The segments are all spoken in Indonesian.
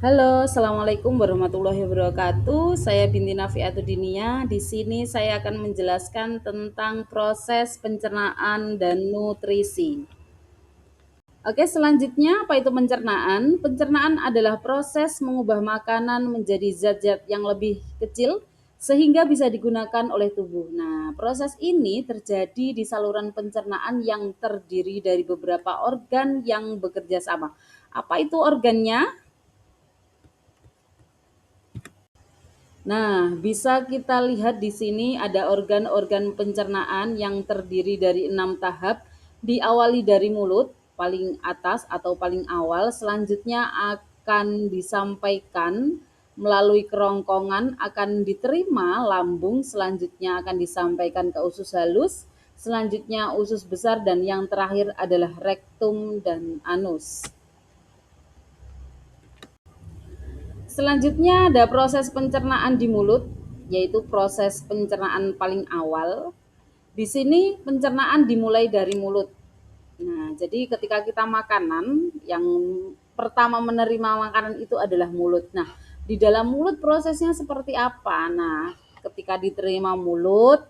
Halo, assalamualaikum warahmatullahi wabarakatuh. Saya Binti Nafiatudinia. Di sini saya akan menjelaskan tentang proses pencernaan dan nutrisi. Oke, selanjutnya apa itu pencernaan? Pencernaan adalah proses mengubah makanan menjadi zat-zat yang lebih kecil sehingga bisa digunakan oleh tubuh. Nah, proses ini terjadi di saluran pencernaan yang terdiri dari beberapa organ yang bekerja sama. Apa itu organnya? Nah, bisa kita lihat di sini ada organ-organ pencernaan yang terdiri dari 6 tahap, diawali dari mulut, paling atas atau paling awal, selanjutnya akan disampaikan melalui kerongkongan, akan diterima lambung, selanjutnya akan disampaikan ke usus halus, selanjutnya usus besar, dan yang terakhir adalah rektum dan anus. Selanjutnya ada proses pencernaan di mulut, yaitu proses pencernaan paling awal. Di sini pencernaan dimulai dari mulut. Nah, jadi ketika kita makanan, yang pertama menerima makanan itu adalah mulut. Nah, di dalam mulut prosesnya seperti apa? Nah, ketika diterima mulut,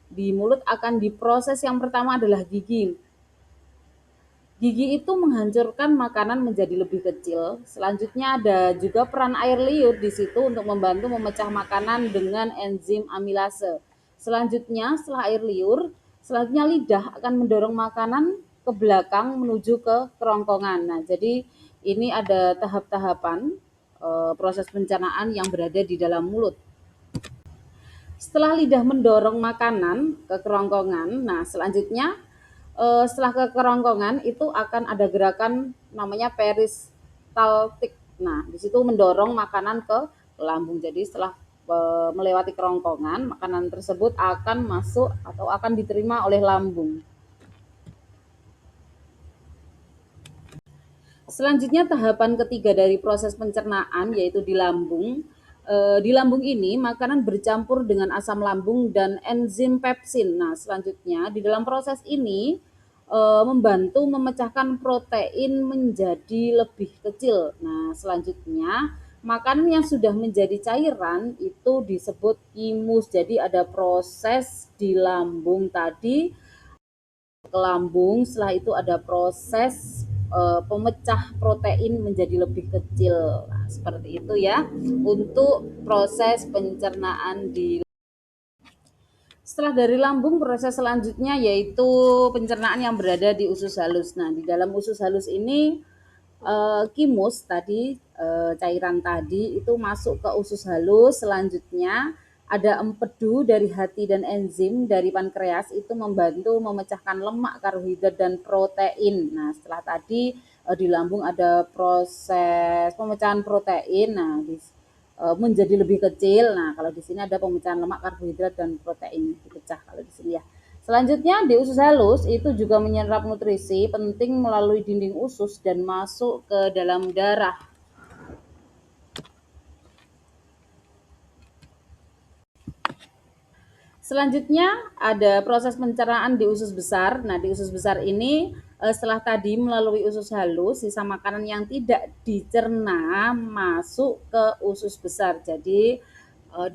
di mulut akan diproses yang pertama adalah gigi. Gigi itu menghancurkan makanan menjadi lebih kecil. Selanjutnya ada juga peran air liur di situ untuk membantu memecah makanan dengan enzim amilase. Selanjutnya setelah air liur, selanjutnya lidah akan mendorong makanan ke belakang menuju ke kerongkongan. Nah, jadi ini ada tahap-tahapan proses pencernaan yang berada di dalam mulut. Setelah lidah mendorong makanan ke kerongkongan, nah selanjutnya setelah ke kerongkongan itu akan ada gerakan namanya peristaltik. Nah, di situ mendorong makanan ke lambung. Jadi setelah melewati kerongkongan, makanan tersebut akan masuk atau akan diterima oleh lambung. Selanjutnya tahapan ketiga dari proses pencernaan yaitu di lambung. Di lambung ini makanan bercampur dengan asam lambung dan enzim pepsin. Nah, selanjutnya di dalam proses ini membantu memecahkan protein menjadi lebih kecil. Nah, selanjutnya makanan yang sudah menjadi cairan itu disebut imus. Jadi ada proses di lambung tadi ke lambung, setelah itu ada proses pemecah protein menjadi lebih kecil. Nah, seperti itu ya untuk proses pencernaan di. Setelah dari lambung, proses selanjutnya yaitu pencernaan yang berada di usus halus. Nah, di dalam usus halus ini kimus tadi, cairan tadi itu masuk ke usus halus. Selanjutnya ada empedu dari hati dan enzim dari pankreas itu membantu memecahkan lemak, karbohidrat, dan protein. Nah, setelah tadi di lambung ada proses pemecahan protein. Nah, menjadi lebih kecil. Nah, kalau di sini ada pemecahan lemak, karbohidrat, dan protein dipecah kalau di sini ya. Selanjutnya di usus halus itu juga menyerap nutrisi penting melalui dinding usus dan masuk ke dalam darah. Selanjutnya ada proses pencernaan di usus besar. Nah, di usus besar ini setelah tadi melalui usus halus, sisa makanan yang tidak dicerna masuk ke usus besar. Jadi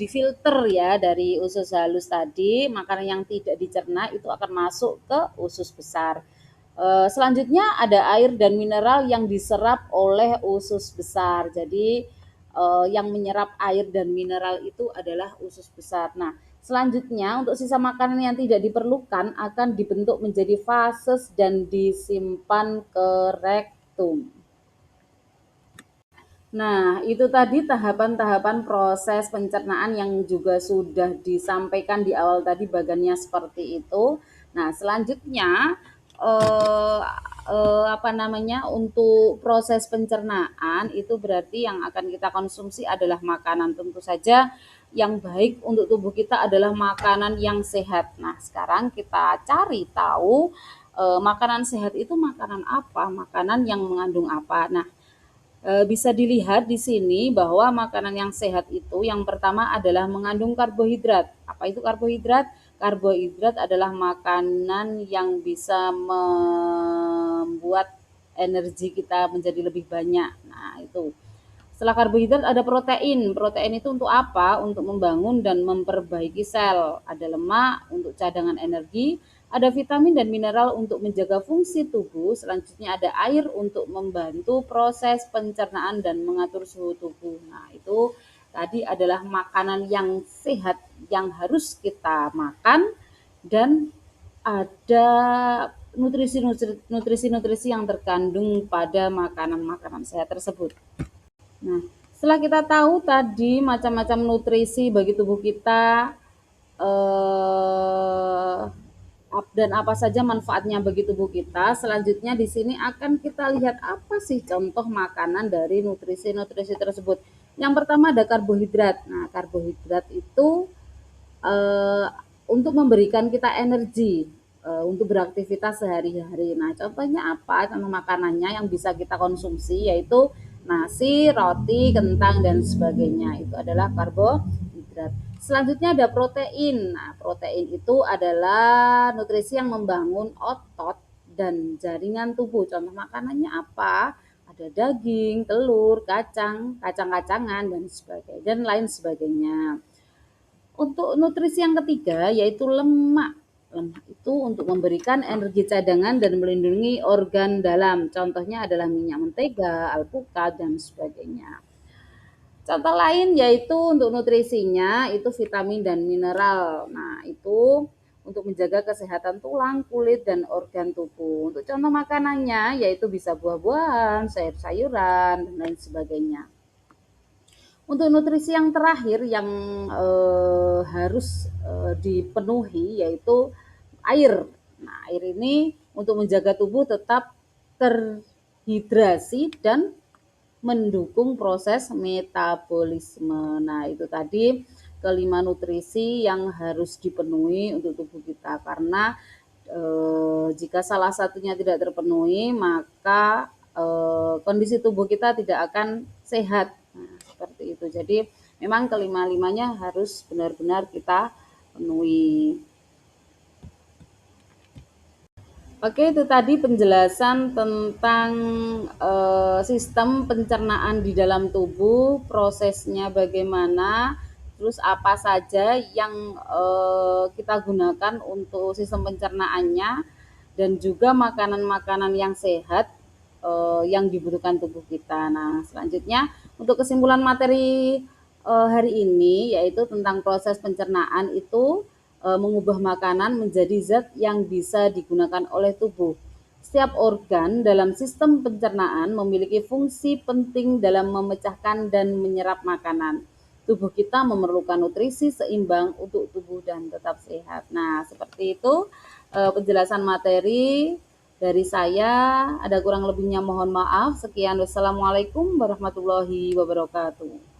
difilter ya dari usus halus tadi, makanan yang tidak dicerna itu akan masuk ke usus besar. Selanjutnya ada air dan mineral yang diserap oleh usus besar. Jadi yang menyerap air dan mineral itu adalah usus besar. Nah, selanjutnya untuk sisa makanan yang tidak diperlukan akan dibentuk menjadi fases dan disimpan ke rektum. Nah, itu tadi tahapan-tahapan proses pencernaan yang juga sudah disampaikan di awal tadi bagannya seperti itu. Nah, selanjutnya eh, apa namanya untuk proses pencernaan itu berarti yang akan kita konsumsi adalah makanan. Tentu saja yang baik untuk tubuh kita adalah makanan yang sehat. Nah, sekarang kita cari tahu makanan sehat itu makanan apa, makanan yang mengandung apa. Nah, bisa dilihat di sini bahwa makanan yang sehat itu yang pertama adalah mengandung karbohidrat. Apa itu karbohidrat? Karbohidrat adalah makanan yang bisa membuat energi kita menjadi lebih banyak. Nah, itu. Setelah karbohidrat ada protein. Protein itu untuk apa? Untuk membangun dan memperbaiki sel. Ada lemak untuk cadangan energi, ada vitamin dan mineral untuk menjaga fungsi tubuh. Selanjutnya ada air untuk membantu proses pencernaan dan mengatur suhu tubuh. Nah, itu tadi adalah makanan yang sehat yang harus kita makan, dan ada nutrisi-nutrisi yang terkandung pada makanan-makanan sehat tersebut. Nah, setelah kita tahu tadi macam-macam nutrisi bagi tubuh kita, eh, dan apa saja manfaatnya bagi tubuh kita, selanjutnya di sini akan kita lihat apa sih contoh makanan dari nutrisi-nutrisi tersebut. Yang pertama ada karbohidrat. Nah, karbohidrat itu eh, untuk memberikan kita energi untuk beraktivitas sehari-hari. Nah, contohnya apa? Contoh makanannya yang bisa kita konsumsi yaitu nasi, roti, kentang dan sebagainya. Itu adalah karbohidrat. Selanjutnya ada protein. Nah, protein itu adalah nutrisi yang membangun otot dan jaringan tubuh. Contoh makanannya apa? Ada daging, telur, kacang, kacang-kacangan dan sebagainya dan lain sebagainya. Untuk nutrisi yang ketiga yaitu lemak. Lemak itu untuk memberikan energi cadangan dan melindungi organ dalam. Contohnya adalah minyak mentega, alpukat dan sebagainya. Contoh lain yaitu untuk nutrisinya itu vitamin dan mineral. Nah, itu untuk menjaga kesehatan tulang, kulit, dan organ tubuh. Untuk contoh makanannya yaitu bisa buah-buahan, sayur-sayuran, dan lain sebagainya. Untuk nutrisi yang terakhir yang harus dipenuhi yaitu air. Nah, air ini untuk menjaga tubuh tetap terhidrasi dan mendukung proses metabolisme. Nah, itu tadi kelima nutrisi yang harus dipenuhi untuk tubuh kita, karena jika salah satunya tidak terpenuhi maka kondisi tubuh kita tidak akan sehat. Nah, seperti itu. Jadi memang kelima-limanya harus benar-benar kita penuhi. Oke, itu tadi penjelasan tentang sistem pencernaan di dalam tubuh, prosesnya bagaimana, terus apa saja yang kita gunakan untuk sistem pencernaannya, dan juga makanan-makanan yang sehat yang dibutuhkan tubuh kita. Nah, selanjutnya untuk kesimpulan materi hari ini yaitu tentang proses pencernaan itu mengubah makanan menjadi zat yang bisa digunakan oleh tubuh. Setiap organ dalam sistem pencernaan memiliki fungsi penting dalam memecahkan dan menyerap makanan. Tubuh kita memerlukan nutrisi seimbang untuk tubuh dan tetap sehat. Nah, seperti itu penjelasan materi dari saya. Ada kurang lebihnya mohon maaf. Sekian, wassalamualaikum warahmatullahi wabarakatuh.